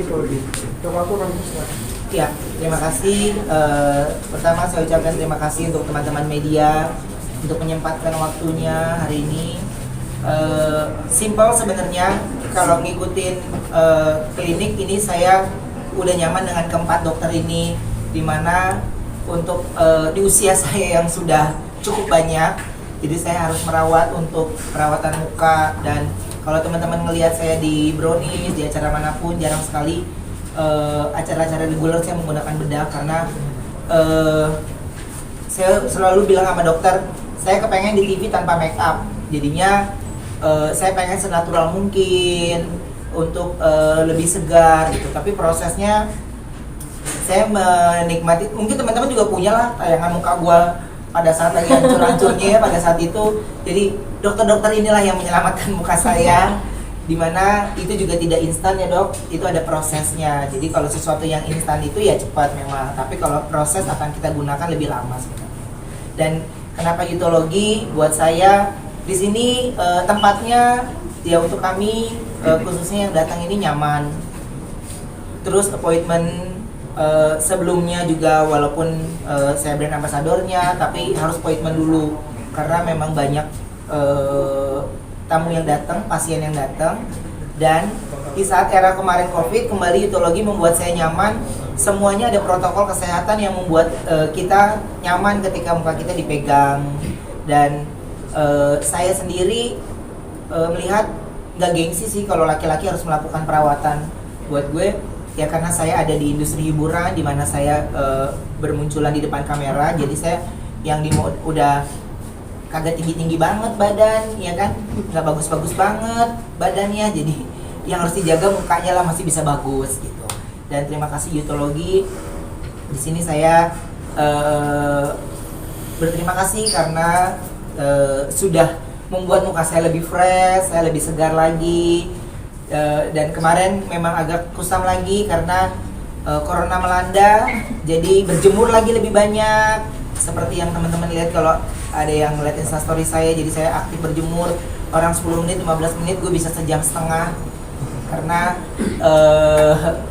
Yutologi. Waktu kami silakan. Ya, terima kasih. Pertama saya ucapkan terima kasih untuk teman-teman media untuk menyempatkan waktunya hari ini. Simple sebenarnya, kalau ngikutin klinik ini saya udah nyaman dengan keempat dokter ini, dimana untuk di usia saya yang sudah cukup banyak, jadi saya harus merawat untuk perawatan muka. Dan kalau teman-teman ngelihat saya di brownies, di acara manapun, jarang sekali acara-acara reguler saya menggunakan bedak, karena saya selalu bilang sama dokter, saya kepengen di TV tanpa make up. Jadinya saya pengen senatural mungkin untuk lebih segar gitu. Tapi prosesnya saya menikmati. Mungkin teman-teman juga punya lah tayangan muka gua pada saat lagi hancur-hancurnya ya pada saat itu. Jadi dokter-dokter inilah yang menyelamatkan muka saya. Dimana itu juga tidak instan ya dok, itu ada prosesnya. Jadi kalau sesuatu yang instan itu ya cepat memang, tapi kalau proses akan kita gunakan lebih lama sebenarnya. Dan kenapa Yutologi buat saya di sini tempatnya ya untuk kami khususnya yang datang ini nyaman. Terus appointment sebelumnya juga, walaupun saya brand ambassadornya, tapi harus appointment dulu karena memang banyak tamu yang datang, pasien yang datang. Dan di saat era kemarin COVID, kembali Yutologi membuat saya nyaman. Semuanya ada protokol kesehatan yang membuat kita nyaman ketika muka kita dipegang. Dan saya sendiri melihat gak gengsi sih kalau laki-laki harus melakukan perawatan. Buat gue ya karena saya ada di industri hiburan, di mana saya bermunculan di depan kamera, jadi saya yang udah kagak tinggi-tinggi banget badan, ya kan, nggak bagus-bagus banget badannya, jadi yang harus dijaga mukanya lah masih bisa bagus gitu. Dan terima kasih Yutologi. Di sini saya berterima kasih karena sudah membuat muka saya lebih fresh, saya lebih segar lagi. Dan kemarin memang agak kusam lagi karena corona melanda, jadi berjemur lagi lebih banyak. Seperti yang teman-teman lihat kalau ada yang ngeliat instastory saya, jadi saya aktif berjemur. Orang 10 menit, 15 menit, gue bisa sejam setengah. Karena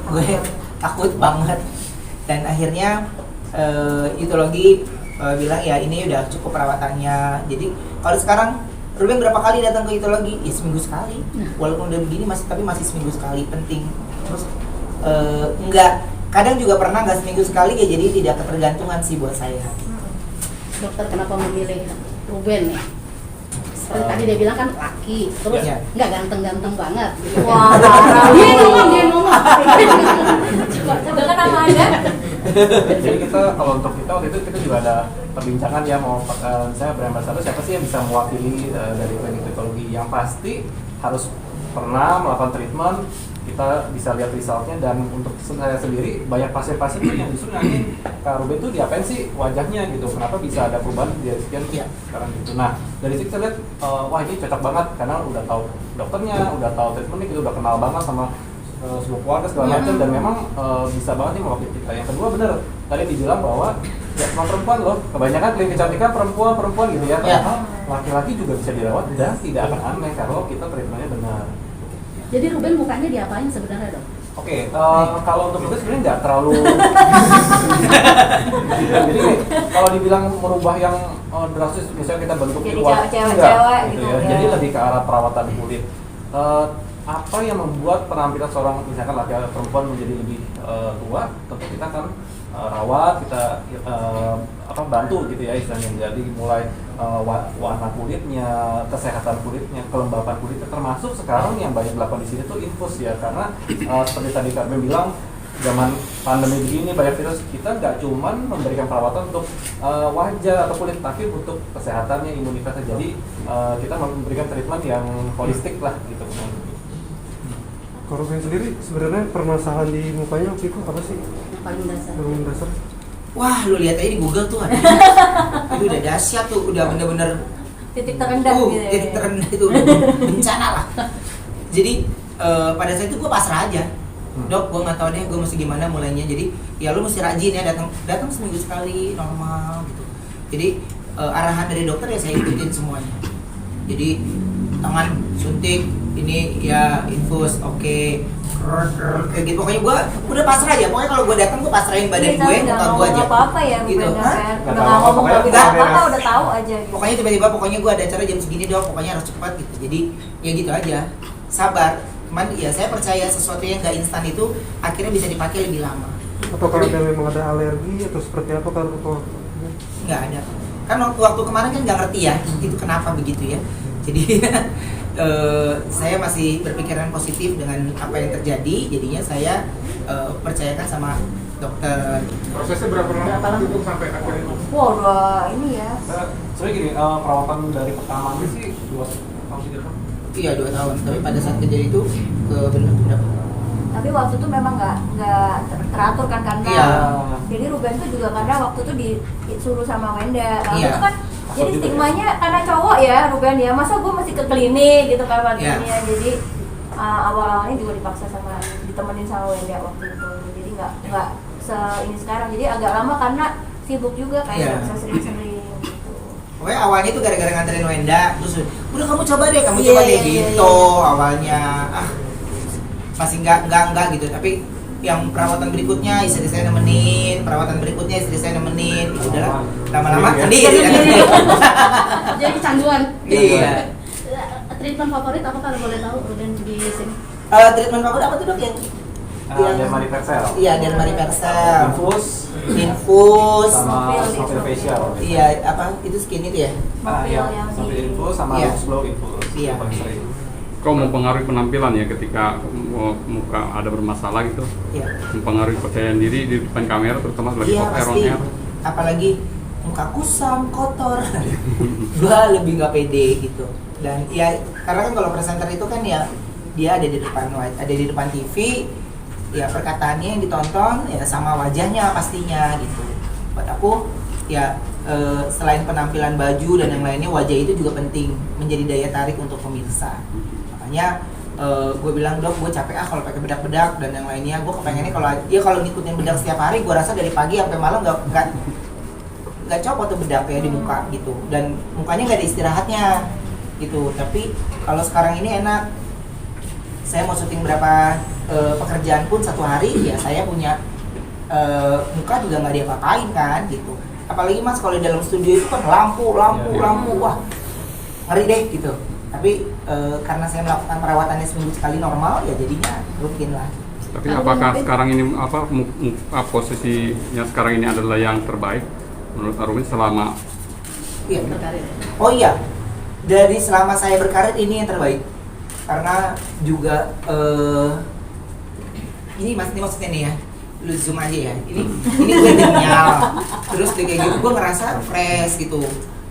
gue takut banget. Dan akhirnya Yutologi bilang ya ini udah cukup perawatannya. Jadi kalau sekarang Ruben berapa kali datang ke Yutologi? Ya seminggu sekali. Walaupun udah begini tapi masih seminggu sekali, penting. Terus kadang juga pernah nggak seminggu sekali ya, jadi tidak ketergantungan sih buat saya. Dokter kenapa memilih Ruben ya? Seperti tadi dia bilang kan laki, terus nggak ganteng-ganteng banget. Wah, dia ngomong. Coba kan nama Anda? Jadi kalau untuk kita waktu itu kita juga ada perbincangan ya, mau saya brand ambassador siapa sih yang bisa mewakili dari klinik Yutologi. Yang pasti harus pernah melakukan treatment, kita bisa lihat resultnya. Dan untuk saya sendiri banyak pasien-pasien yang justru nanti Kak Ruben tuh diapain sih wajahnya gitu, kenapa bisa ada perubahan di sekian sekarang gitu. Nah dari situ kita lihat wah ini cocok banget karena udah tahu dokternya, udah tahu treatmentnya, kita udah kenal banget sama seluruh keluarga segala macam, dan memang bisa banget nih mewakili kita. Yang kedua bener tadi dibilang bahwa ya cuma perempuan loh, kebanyakan klinik kecantikan perempuan gitu ya. Laki-laki juga bisa dirawat dan tidak akan aneh kalau kita treatmentnya benar. Jadi Ruben mukanya diapain sebenarnya dok? Oke, kalau untuk itu sebenarnya nggak terlalu. Jadi kalau dibilang merubah yang drastis, misalnya kita bentuk jadi cewek gitu ya. Jadi lebih ke arah perawatan kulit. Apa yang membuat penampilan seorang misalkan laki-laki perempuan menjadi lebih tua? Tentu kita kan rawat, kita bantu gitu ya istilahnya. Jadi mulai warna kulitnya, kesehatan kulitnya, kelembapan kulitnya, termasuk sekarang yang banyak dilakukan di sini tuh infus ya, karena seperti tadi Kak Ben bilang, zaman pandemi begini banyak virus, kita nggak cuman memberikan perawatan untuk wajah atau kulit, tapi untuk kesehatannya, imunitasnya. Jadi kita memberikan treatment yang holistik lah gitu. Kalau Ruben sendiri sebenarnya permasalahan di mukanya waktu itu apa sih? Paling dasar. Paling dasar. Wah, lu lihat aja di Google tuh ada. Itu udah dahsyat tuh, udah bener-bener titik terendah gitu ya. Titik terendah itu udah bencana lah. Jadi pada saat itu gue pasrah aja. Dok, gue nggak tahu deh gue mesti gimana mulainya. Jadi ya lu mesti rajin ya, datang seminggu sekali normal gitu. Jadi arahan dari dokter ya saya ikutin semuanya. Jadi tangan suntik, ini ya infus, oke. Kayak gitu, pokoknya gue udah pasrah aja. Pokoknya kalau gue datang gue pasrahin badan gue, muka gue aja. Apa-apa ya, gitu. udah Hah? nggak ngomong apa-apa, udah tahu aja. Gitu. Pokoknya tiba-tiba pokoknya gue ada acara jam segini dong, pokoknya harus cepat gitu. Jadi ya gitu aja, sabar. Cuman ya saya percaya sesuatu yang gak instan itu akhirnya bisa dipakai lebih lama. Atau kalau ada memang ada alergi atau seperti apa kalau Nggak ada. Kan waktu kemarin kan nggak ngerti ya itu kenapa begitu ya. Jadi saya masih berpikiran positif dengan apa yang terjadi. Jadinya saya percayakan sama dokter. Prosesnya berapa Berapa lama lama? itu sampai akhirnya? Wow, udah ini ya. Soalnya gini, perawatan dari pertama sih 2 tahun 3 tahun. Iya 2 tahun. Tapi pada saat kejadian itu benar berapa? Tapi waktu itu memang nggak teratur kan karena Iya. jadi Ruben tuh juga karena waktu itu disuruh sama Wenda. Waktu Iya. itu kan jadi Gitu ya? stigmanya karena cowok ya Ruben ya, masa gue masih ke klinik gitu kan waktu Iya. ini ya. Jadi awal-awalnya juga dipaksa sama ditemenin sama Wenda waktu itu. Jadi nggak ini sekarang. Jadi agak lama karena sibuk juga kayak Iya. nggak bisa sering-sering gitu. Pokoknya awalnya itu gara-gara nganterin Wenda, terus udah kamu coba deh, Iya, coba deh iya, gitu iya. awalnya. Masih enggak gitu, tapi yang perawatan berikutnya istri saya nemenin, perawatan berikutnya istri saya nemenin, ya udahlah lama-lama sendiri kan. Jadi kecanduan. Iya. Treatment favorit apa kalau boleh tahu Ruben di sini? Treatment favorit apa tuh dok yang? Dermariversal. Iya, dermariversal. Infus Infus. sama Snopil facial. Iya, apa itu skin itu ya? Mobil Iya, yang Snopil di- infus sama Iya. Lux Glow infus. Iya. Yang paling sering. Kok mempengaruhi penampilan ya ketika muka ada bermasalah gitu, Iya. mempengaruhi kepercayaan diri di depan kamera terutama lagi Iya off air on pasti. air. Apalagi muka kusam, kotor. Gua lebih nggak pede gitu. Dan ya karena kan kalau presenter itu kan ya dia ada di depan TV, ya perkataannya yang ditonton ya sama wajahnya pastinya gitu. Buat aku ya selain penampilan baju dan yang lainnya, wajah itu juga penting menjadi daya tarik untuk pemirsa. Makanya gue bilang, dok, gue capek kalau pakai bedak-bedak dan yang lainnya. Gue kepengennya kalau ngikutin bedak setiap hari, gue rasa dari pagi sampai malam nggak copot tuh bedak ya di muka gitu, dan mukanya nggak ada istirahatnya gitu. Tapi kalau sekarang ini enak, saya mau syuting berapa pekerjaan pun satu hari ya saya punya muka juga nggak diapa-apain kan gitu. Apalagi mas kalau di dalam studio itu kan lampu, wah ngeri deh gitu. Tapi karena saya melakukan perawatannya seminggu sekali normal ya jadinya rutin lah. Tapi apakah sekarang ini posisinya sekarang ini adalah yang terbaik menurut Arumi selama Iya. Berkarir. Oh iya, dari selama saya berkarir ini yang terbaik. Karena juga ini mas, ini maksudnya nih ya, lu zoom aja ya. Ini gue kenyal, terus kayak gitu gue ngerasa fresh gitu.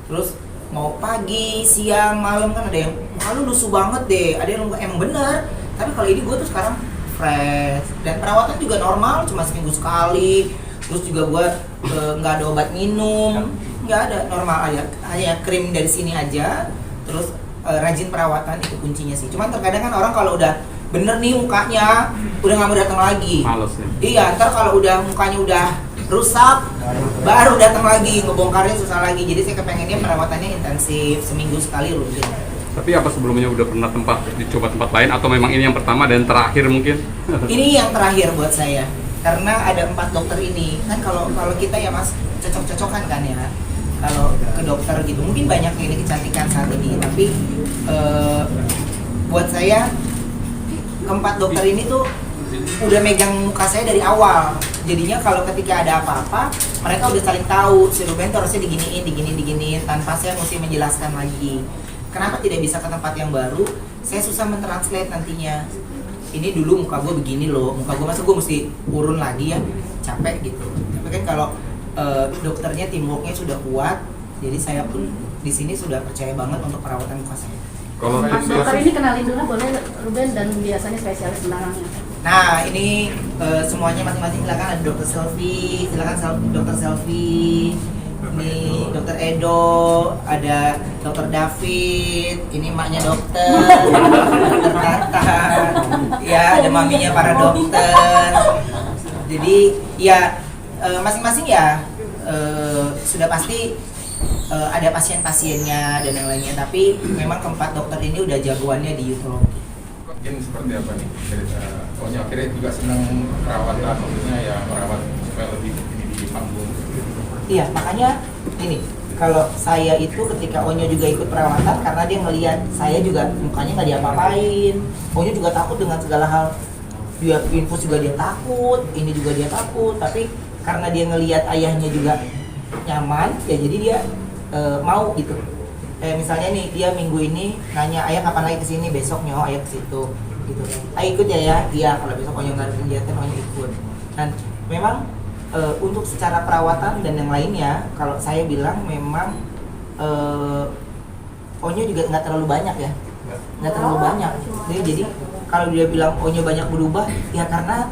Terus mau pagi, siang, malam kan ada yang lu lusuh banget deh, ada yang emang bener. Tapi kalau ini gue tuh sekarang fresh, dan perawatan juga normal, cuma seminggu sekali. Terus juga gue nggak ada obat minum, nggak ada, normal aja, hanya krim dari sini aja. Terus rajin perawatan itu kuncinya sih. Cuman terkadang kan orang kalau udah bener nih mukanya udah nggak mau datang lagi. males ya? Iya, ntar kalau udah mukanya udah rusak baru datang lagi, ngebongkarnya susah lagi. Jadi saya kepengennya perawatannya intensif, seminggu sekali rutin. Tapi apa sebelumnya udah pernah dicoba tempat lain atau memang ini yang pertama dan terakhir mungkin? Ini yang terakhir buat saya, karena ada 4 dokter ini. Kan kalau kita ya mas cocok-cocokan kan ya. Kalau ke dokter gitu, mungkin banyak klinik kecantikan saat ini, tapi buat saya keempat dokter ini tuh udah megang muka saya dari awal. Jadinya kalau ketika ada apa-apa, mereka udah saling tahu si Ruben tuh harusnya diginiin tanpa saya mesti menjelaskan lagi. Kenapa tidak bisa ke tempat yang baru? Saya susah mentranslate nantinya. Ini dulu muka gue begini loh, muka gue masa gue mesti urun lagi ya, capek gitu. Tapi kan kalau dokternya teamworknya sudah kuat, jadi saya pun di sini sudah percaya banget untuk perawatan muka saya. Kalau Mas dokter ini kenalin dulu boleh Ruben, dan biasanya spesialis penerangan. Nah ini semuanya masing-masing, silakan. Ada dokter Selfie, silakan dokter Selfie. Ini dokter Edo, ada dokter David, ini emaknya dokter, dokter Tata, ya ada maminya para dokter. Jadi ya masing-masing ya sudah pasti ada pasien-pasiennya dan yang lainnya, tapi memang keempat dokter ini udah jagoannya di urologi. Mungkin seperti apa nih? Pokoknya akhirnya juga senang perawatan, maksudnya ya merawat supaya lebih ini di panggung. Iya, makanya ini kalau saya itu ketika Onyo juga ikut perawatan karena dia ngelihat saya juga mukanya nggak diapa-apain. Onyo juga takut dengan segala hal. Dia infus juga dia takut, ini juga dia takut. Tapi karena dia ngelihat ayahnya juga nyaman, ya jadi dia mau gitu. Kayak misalnya nih dia minggu ini nanya ayah kapan lagi kesini, besok nyawa ayah ke situ gitu. Ayah ikut ya, iya kalau besok Onyo nggak ada kegiatan Onyo ikut. Dan memang untuk secara perawatan dan yang lainnya, kalau saya bilang memang Onyo juga nggak terlalu banyak ya, nggak terlalu banyak. Jadi kalau dia bilang Onyo banyak berubah, ya karena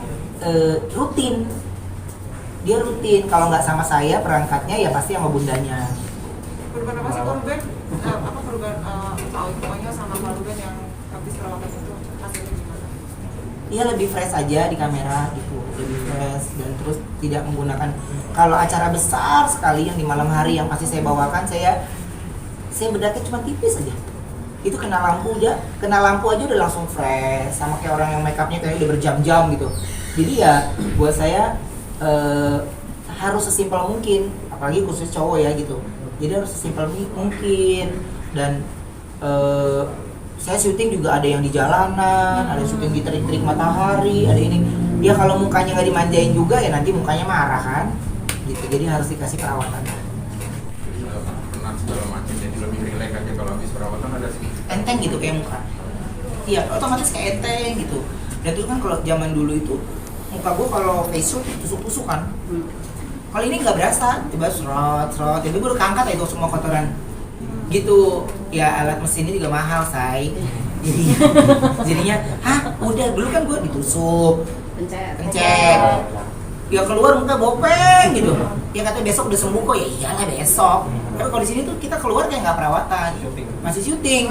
rutin. Dia rutin. Kalau nggak sama saya perangkatnya ya pasti sama bundanya. Perubahan apa sih Pak Ruben? Apa perubahan Onyo sama Pak Ruben yang habis perawatan itu hasilnya gimana? Iya lebih fresh aja di kamera gitu, lebih fresh dan terus tidak menggunakan kalau acara besar sekali yang di malam hari yang pasti saya bawakan saya bedaknya cuma tipis aja. Itu kena lampu aja udah langsung fresh sama kayak orang yang make upnya kayak udah berjam-jam gitu. Jadi ya buat saya harus sesimpel mungkin, apalagi khusus cowok ya gitu. Jadi harus sesimpel mungkin dan saya syuting juga ada yang di jalanan, ada syuting di terik-terik matahari, ada ini. Ya kalau mukanya nggak dimanjain juga ya nanti mukanya marah kan, gitu. Jadi harus dikasih perawatan. Penat segala macam, jadi lebih rileks aja kalau habis perawatan ada sih. Enteng gitu kayak muka. Iya, otomatis kayak enteng gitu. Dan terus kan kalau zaman dulu itu muka gua kalau facial tusuk-tusuk kan. Kalau ini nggak berasa, tiba serot, tiba gua udah keangkat ya itu semua kotoran. Gitu ya, alat mesinnya juga mahal say. Jadinya udah dulu kan gue ditusuk pencet ya keluar muka bopeng gitu ya katanya besok udah sembuh kok, ya iyalah besok. Tapi kalau di sini tuh kita keluar kayak nggak perawatan, masih syuting.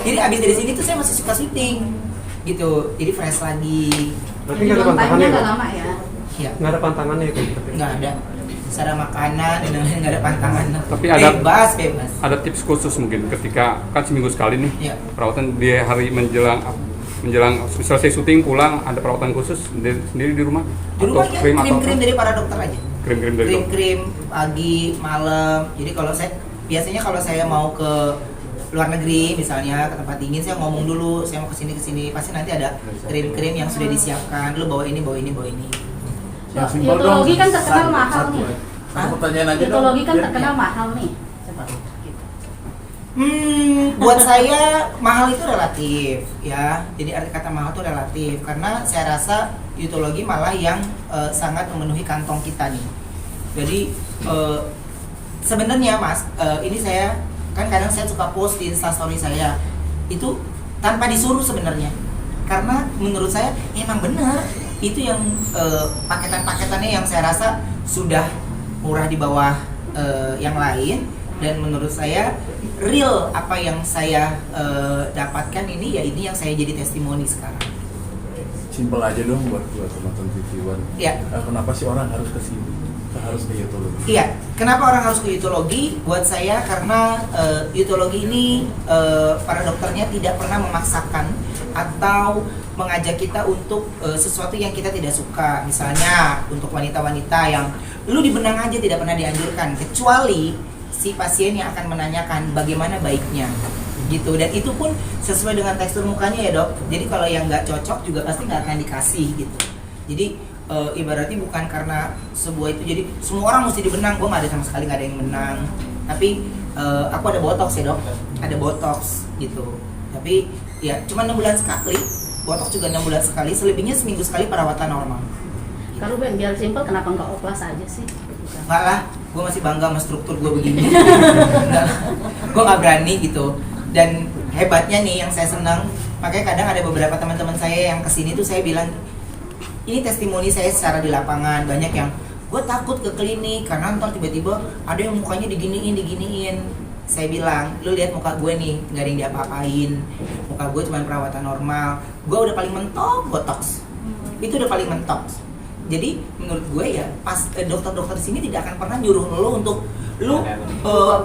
Jadi abis dari sini tuh saya masih suka syuting gitu, jadi fresh lagi. Berarti nggak ada pantangannya nggak kan? lama ya. Ya Nggak ada pantangannya itu berarti? nggak ada secara makanan dan lain-lain, nggak ada pantangan. Tapi ada bebas ada tips khusus mungkin ketika kan seminggu sekali nih ya. perawatan di hari menjelang selesai syuting pulang ada perawatan khusus sendiri di rumah Di rumah ya, krim krim-krim dari para dokter aja. krim-krim dari dokter. Krim-krim pagi, malam. Jadi kalau biasanya kalau saya mau ke luar negeri misalnya ke tempat dingin, saya ngomong dulu saya mau kesini pasti nanti ada krim-krim yang sudah disiapkan. Lu bawa ini. Yang simpel dong. Yutologi kan terkenal mahal Satu nih. Satu pertanyaan aja dong. Yutologi kan Biar- terkenal mahal nih. Coba. Gitu. Buat saya mahal itu relatif ya. Jadi arti kata mahal itu relatif karena saya rasa yutologi malah yang sangat memenuhi kantong kita nih. Jadi sebenarnya Mas, ini saya kan kadang saya suka post di Instastory saya itu tanpa disuruh sebenarnya. Karena menurut saya emang benar itu yang paketan-paketannya yang saya rasa sudah murah di bawah yang lain, dan menurut saya real apa yang saya dapatkan ini ya ini yang saya jadi testimoni sekarang. Simpel aja dong buat teman-teman TV One. Ya. Kenapa sih orang harus ke sini? Harus ke yutologi? Iya, kenapa orang harus ke yutologi? Buat saya karena yutologi ini para dokternya tidak pernah memaksakan atau mengajak kita untuk sesuatu yang kita tidak suka. Misalnya untuk wanita-wanita yang lu dibenang aja tidak pernah dianjurkan, kecuali si pasien yang akan menanyakan bagaimana baiknya gitu, dan itu pun sesuai dengan tekstur mukanya ya dok. Jadi kalau yang nggak cocok juga pasti nggak akan dikasih gitu. Jadi ibaratnya bukan karena sebuah itu jadi semua orang mesti dibenang. Gue nggak ada sama sekali, nggak ada yang menang. Tapi aku ada botox ya dok, ada botox gitu. Tapi ya cuma 6 bulan sekali. Botox juga 6 bulan sekali, selebihnya seminggu sekali perawatan normal. Kalau Ben biar simpel kenapa nggak oplas aja sih? Enggak lah, gue masih bangga sama struktur gue begini. Gue nggak berani gitu. Dan hebatnya nih yang saya senang, makanya kadang ada beberapa teman-teman saya yang kesini tuh saya bilang, ini testimoni saya secara di lapangan. Banyak yang, gue takut ke klinik karena ntar tiba-tiba ada yang mukanya diginiin. Saya bilang, lu lihat muka gue nih, nggak ada yang diapa-apain. Muka gue cuma perawatan normal. Gue udah paling mentok botox. Itu udah paling mentok. Jadi menurut gue ya pas dokter-dokter di sini tidak akan pernah nyuruh lo untuk lu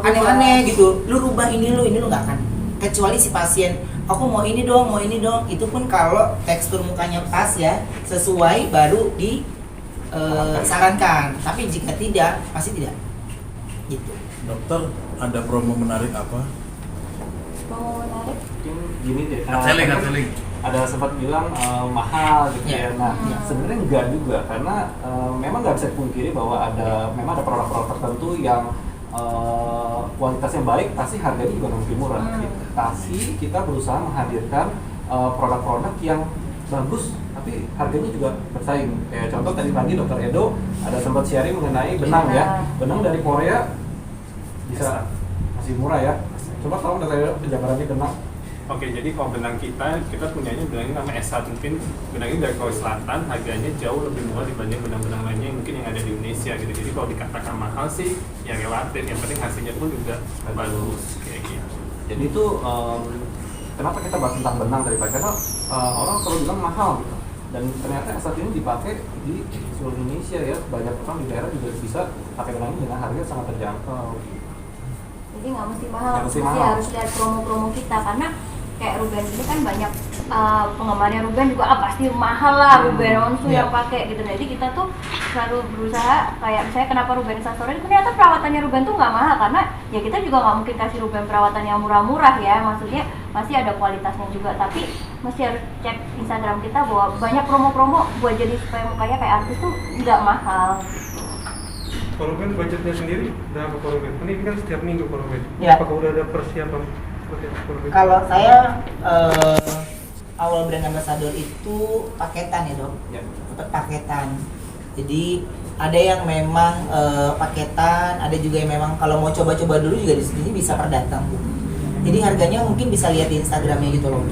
aneh-aneh gitu, lu rubah ini lu nggak akan. Kecuali si pasien, aku mau ini dong, itu pun kalau tekstur mukanya pas ya, sesuai baru disarankan. Tapi jika tidak, pasti tidak. Gitu. Dokter, ada promo menarik apa? Mau menarik? Mungkin gini deh. Kateling. Ada sempat bilang mahal gitu ya. Nah, sebenarnya enggak juga karena memang nggak bisa dipungkiri bahwa memang ada produk-produk tertentu yang kualitasnya baik, pasti harganya juga lebih murah. Tapi kita berusaha menghadirkan produk-produk yang bagus, tapi harganya juga bersaing. Kayak contoh tadi pagi Dr. Edo ada sempat sharing mengenai benang ya. Benang dari Korea bisa masih murah ya. Coba tolong Dr. Edo penjabarannya benang. Oke, jadi kalau benang kita punyanya benangnya nama S1, mungkin benangnya dari Korea Selatan, harganya jauh lebih murah dibanding benang-benang lainnya yang mungkin yang ada di Indonesia gitu. Jadi kalau dikatakan mahal sih, ya relatif, yang penting hasilnya pun juga bagus kayak gitu. Jadi itu kenapa kita bahas tentang benang tadi Pak? Karena orang selalu bilang mahal gitu. Dan ternyata S1 ini dipakai di seluruh Indonesia ya, banyak orang di daerah juga bisa pakai benang ini dengan harga sangat terjangkau. Jadi nggak mesti mahal, Nggak mesti mesti mahal. harus lihat promo-promo kita karena kayak Ruben ini kan banyak penggemarnya Ruben juga pasti mahal lah Ruben Onsu yang pakai gitu. Jadi kita tuh selalu berusaha kayak misalnya kenapa Ruben Sasori ternyata perawatannya Ruben tuh nggak mahal karena ya kita juga nggak mungkin kasih Ruben perawatan yang murah-murah ya, maksudnya masih ada kualitasnya juga, tapi mesti harus cek Instagram kita bahwa banyak promo-promo buat jadi supaya mukanya kayak artis tuh nggak mahal. Kalau Ruben budgetnya sendiri udah apa Pak Ruben? Ini kan setiap minggu Pak Ruben. Ya. Apakah udah ada persiapan seperti apa Pak Ruben? Kalau saya awal brand ambassador itu paketan ya dok, dapat paketan. Jadi ada yang memang paketan, ada juga yang memang kalau mau coba-coba dulu juga di sini bisa per datang. Jadi harganya mungkin bisa lihat di Instagramnya gitu loh.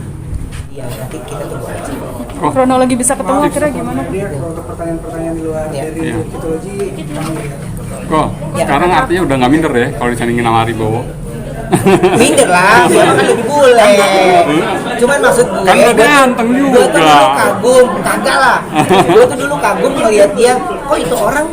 Iya, nanti kita tunggu aja. Kronologi bisa ketemu akhirnya gimana? Untuk pertanyaan-pertanyaan di luar dari psikologi, Kok sekarang artinya udah nggak minder ya kalau disandingin sama Aribowo? Minder lah, dia kan lebih bule. Cuman maksud gue, Kan udah ganteng gue juga. tuh dulu kagum, kagak lah. Gue tuh dulu kagum ngeliat dia, kok itu orang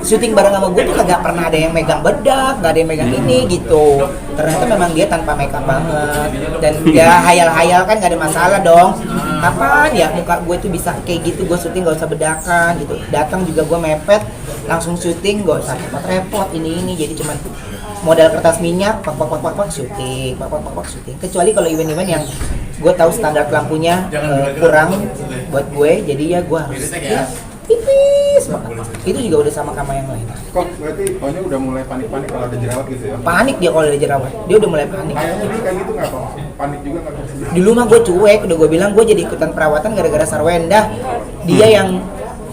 syuting bareng sama gue tuh kagak pernah ada yang megang bedak, nggak ada yang megang ini gitu. Ternyata memang dia tanpa makeup banget dan ya hayal-hayal kan nggak ada masalah dong. Kapan ya muka gue tuh bisa kayak gitu, gue syuting nggak usah bedakan gitu. Datang juga gue mepet, langsung syuting nggak usah repot ini jadi cuman modal kertas minyak, pak syuting, pak syuting. Kecuali kalau event-event yang gue tahu standar lampunya kurang buat gue, jadi ya gue harus ya, tipis banget. Itu juga udah sama sama yang lain. Kok berarti Onyo udah mulai panik-panik kalau ada jerawat gitu ya? Panik dia kalau ada jerawat, dia udah mulai panik. Kayaknya dulu kayak gitu nggak kok? Panik juga nggak kok? Dulu mah gue cuek, udah gue bilang gue jadi ikutan perawatan gara-gara Sarwenda. Dia yang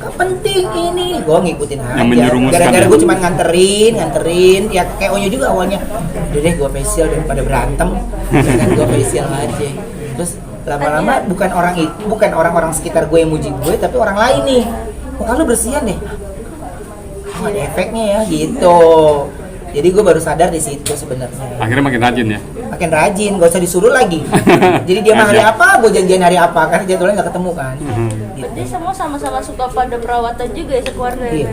"Gak penting ini, gue ngikutin aja. menyerumuskan Gara-gara ya? gue cuma nganterin, ya kayak Onyo juga awalnya. Udah deh gue facial daripada berantem, kan gue facial aja. Terus lama-lama bukan orang-orang sekitar gue yang muji gue, tapi orang lain nih. Muka lu bersihan deh. Oh, ada efeknya ya gitu. Jadi gue baru sadar di situ sebenarnya. Akhirnya makin rajin ya? Makin rajin, gak usah disuruh lagi. Jadi dia mah hari apa, gue janjian hari apa, karena jadwalnya nggak ketemu kan. Gitu. Jadi semua sama-sama suka pada perawatan juga ya sekeluarga Iya. ya?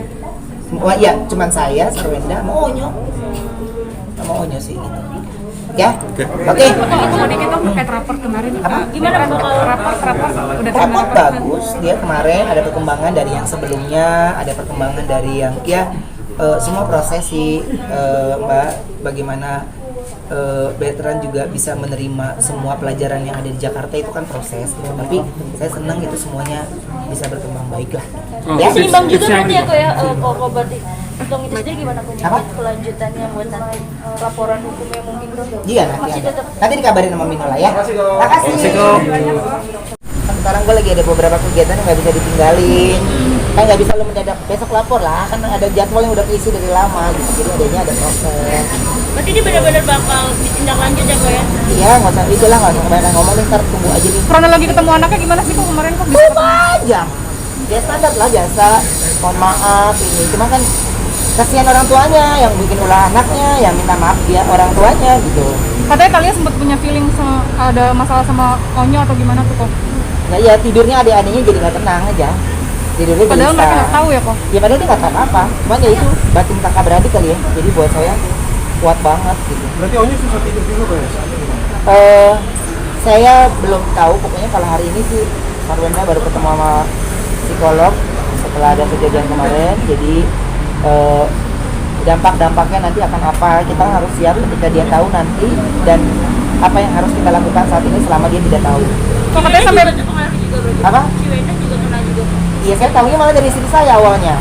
Semua ya, cuman saya, Sarwenda, sama Onyo. Sama Onyo sih gitu. Ya, oke. Itu mau dikit dong terkait rapor kemarin. Gimana bakal Rapor udah Rapot bagus, dia kemarin ada perkembangan dari yang sebelumnya, ada perkembangan dari yang ya semua proses sih Mbak, bagaimana veteran juga bisa menerima semua pelajaran yang ada di Jakarta itu kan proses gitu. Tapi saya senang itu semuanya bisa berkembang baik lah. Oh, Ya, seimbang juga berarti ya kok ya, kok berarti hitung itu sendiri gimana kok Apa? kelanjutannya buat nanti laporan hukumnya mungkin dong? Iya nanti Masih ada. tetap Nanti dikabarin sama Minola ya. Makasih. Sekarang gue lagi ada beberapa kegiatan yang nggak bisa ditinggalin. Kan nggak bisa lo mendadak besok lapor lah, kan ada jadwal yang udah keisi dari lama gitu. Jadi adanya ada proses. berarti ini benar-benar bakal ditindaklanjut ya kok ya? Iya, nggak usah itulah, nggak usah kebanyakan ngomongin, ntar tunggu aja nih. Kronologi ketemu anaknya gimana sih kok kemarin kok bisa? Panjang. Ya standar lah biasa. Mohon maaf ini, cuma kan kasihan orang tuanya yang bikin ulah anaknya, yang minta maaf dia orang tuanya gitu. Katanya kalian sempat punya feeling ada masalah sama Onyo atau gimana tuh kok? Nah ya tidurnya adik-adiknya jadi nggak tenang aja. Jadi dia Padahal gelisah. mereka nggak tahu ya kok. Ya padahal dia nggak tahu apa. Cuman ya itu batin kakak beradik kali ya. Jadi buat saya kuat banget gitu. Berarti Onya susah tidur juga Pak ya? Saya belum tahu, pokoknya kalau hari ini sih Marwenda baru ketemu sama psikolog setelah ada kejadian kemarin. Jadi dampak-dampaknya nanti akan apa, kita harus siap ketika dia tahu nanti, dan apa yang harus kita lakukan saat ini selama dia tidak tahu. Kok katanya sampai Apa? Si Wenda juga kena juga. Iya, saya tahunya malah dari istri saya awalnya.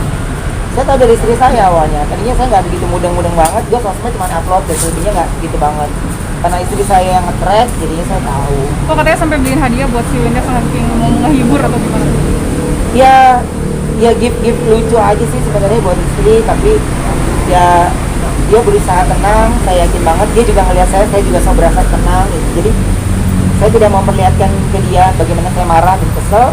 Saya tahu dari istri saya awalnya. Tadinya saya nggak begitu mudeng-mudeng banget, gue sosmed cuma upload, dan selebihnya nggak gitu banget. Karena istri saya yang nge-track, jadinya saya tahu. Kok katanya sampai beliin hadiah buat si Wenda saking mau ngehibur atau gimana? Ya gift lucu aja sih sebenarnya buat istri, tapi ya dia berusaha tenang, saya yakin banget dia juga ngelihat saya juga selalu berasa tenang gitu. Jadi saya tidak mau memperlihatkan ke dia bagaimana saya marah dan kesel,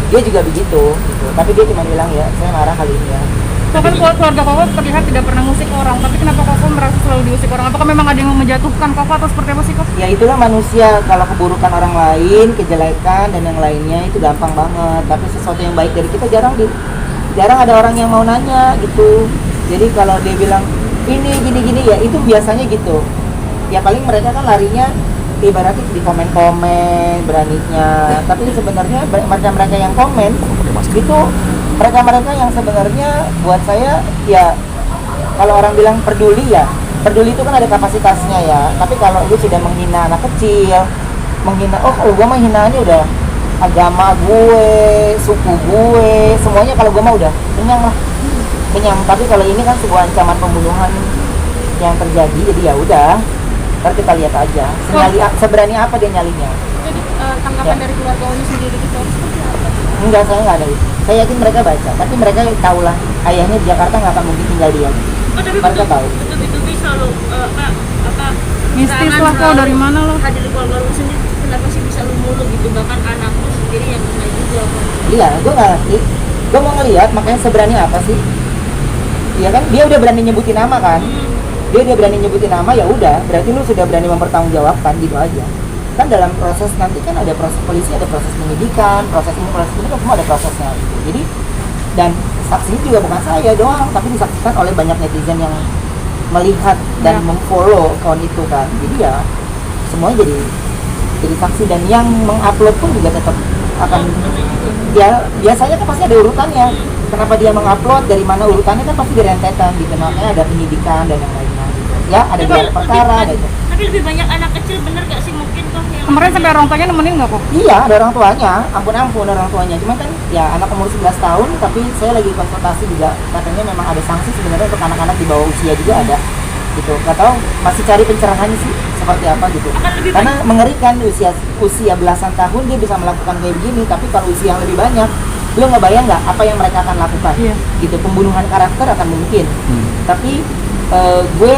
dia juga begitu gitu. Tapi dia cuma bilang ya saya marah kali ini ya. Kok kan keluarga Koko terlihat tidak pernah ngusik orang, tapi kenapa Koko merasa selalu diusik orang? Apakah memang ada yang mau menjatuhkan Koko atau seperti apa sih Kok? Ya itulah manusia, kalau keburukan orang lain, kejelekan dan yang lainnya itu gampang banget. Tapi sesuatu yang baik dari kita jarang ada orang yang mau nanya gitu. Jadi kalau dia bilang ini gini ya itu biasanya gitu. Ya paling mereka kan larinya ibaratnya di komen-komen beraninya. Tapi sebenarnya mereka yang komen itu mereka yang sebenarnya buat saya ya, kalau orang bilang peduli ya, peduli itu kan ada kapasitasnya ya. Tapi kalau lu sudah menghina anak kecil, menghina, kalau gue mah hinaannya udah agama gue, suku gue, semuanya kalau gue mah udah kenyang lah, kenyang. Tapi kalau ini kan sebuah ancaman pembunuhan yang terjadi, jadi ya udah, ntar kita lihat aja seberani apa dia nyalinya. Jadi tanggapan dari keluarga Oni sendiri gitu seperti apa? Enggak, saya nggak ada itu. Saya yakin mereka baca, tapi mereka tahu lah ayahnya di Jakarta nggak akan mungkin tinggal diam. Mereka tahu. Betul-betul selalu apa Mistis lah kok, dari mana lo? Hadir di keluarga lu sendiri, kenapa sih bisa lu mulu gitu, bahkan anak lu sendiri yang kena juga. Iya, gue nggak ngerti. Gue mau ngeliat, makanya seberani apa sih? Iya kan, dia udah berani nyebutin nama kan? Dia udah berani nyebutin nama, ya udah, berarti lu sudah berani mempertanggungjawabkan gitu aja. Kan dalam proses nanti kan ada proses polisi, ada proses penyidikan, proses ini kan semua ada prosesnya gitu. Jadi, dan saksinya juga bukan saya doang, tapi disaksikan oleh banyak netizen yang melihat dan memfollow account itu kan. Jadi ya semuanya jadi saksi, dan yang mengupload pun juga tetap akan, ya biasanya kan pasti ada urutannya. Kenapa dia mengupload, dari mana urutannya kan pasti direntetan gitu. Makanya ada penyidikan dan yang lainnya gitu. Ya ada gelar perkara gitu. Tapi lebih banyak anak kecil, bener gak sih mungkin kok yang Kemarin sampai orang tuanya nemenin nggak kok? Iya, ada orang tuanya, ampun orang tuanya. Cuma kan ya anak umur 11 tahun, tapi saya lagi konsultasi juga, katanya memang ada sanksi sebenarnya untuk anak-anak di bawah usia juga ada gitu. Gak tahu, masih cari pencerahannya sih seperti apa gitu. Karena mengerikan usia belasan tahun dia bisa melakukan kayak begini, tapi kalau usia yang lebih banyak, lu ngebayang nggak apa yang mereka akan lakukan? Iya. Gitu, pembunuhan karakter akan mungkin. Tapi gue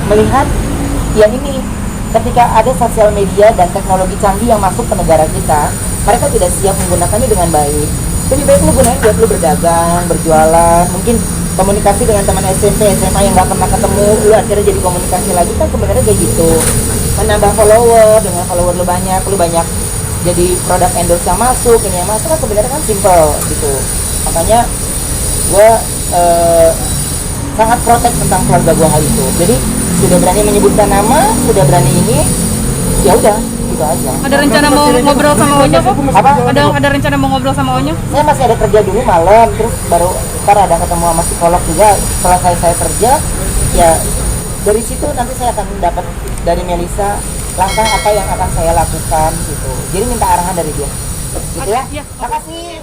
melihat ya ini, ketika ada sosial media dan teknologi canggih yang masuk ke negara kita, mereka tidak siap menggunakannya dengan baik. Lebih baik lu gunain buat lu berdagang, berjualan, mungkin komunikasi dengan teman SMP, SMA yang nggak pernah ketemu, lu akhirnya jadi komunikasi lagi, kan sebenarnya kayak gitu. Menambah follower, dengan follower lu banyak jadi produk endorse yang masuk, ini yang masuk, kan sebenarnya kan simple gitu. Makanya gue sangat protek tentang keluarga gue hal itu. Jadi sudah berani menyebutkan nama, sudah berani ini, ya udah gitu aja. Ada rencana mau ngobrol sama Onya kok? Apa? Ada rencana mau ngobrol sama Onya? Saya masih ada kerja dulu malam, terus baru ntar ada ketemu sama psikolog juga. Setelah saya kerja, ya dari situ nanti saya akan dapat dari Melisa langkah apa yang akan saya lakukan gitu. Jadi minta arahan dari dia. Gitu ya. Iya. Makasih.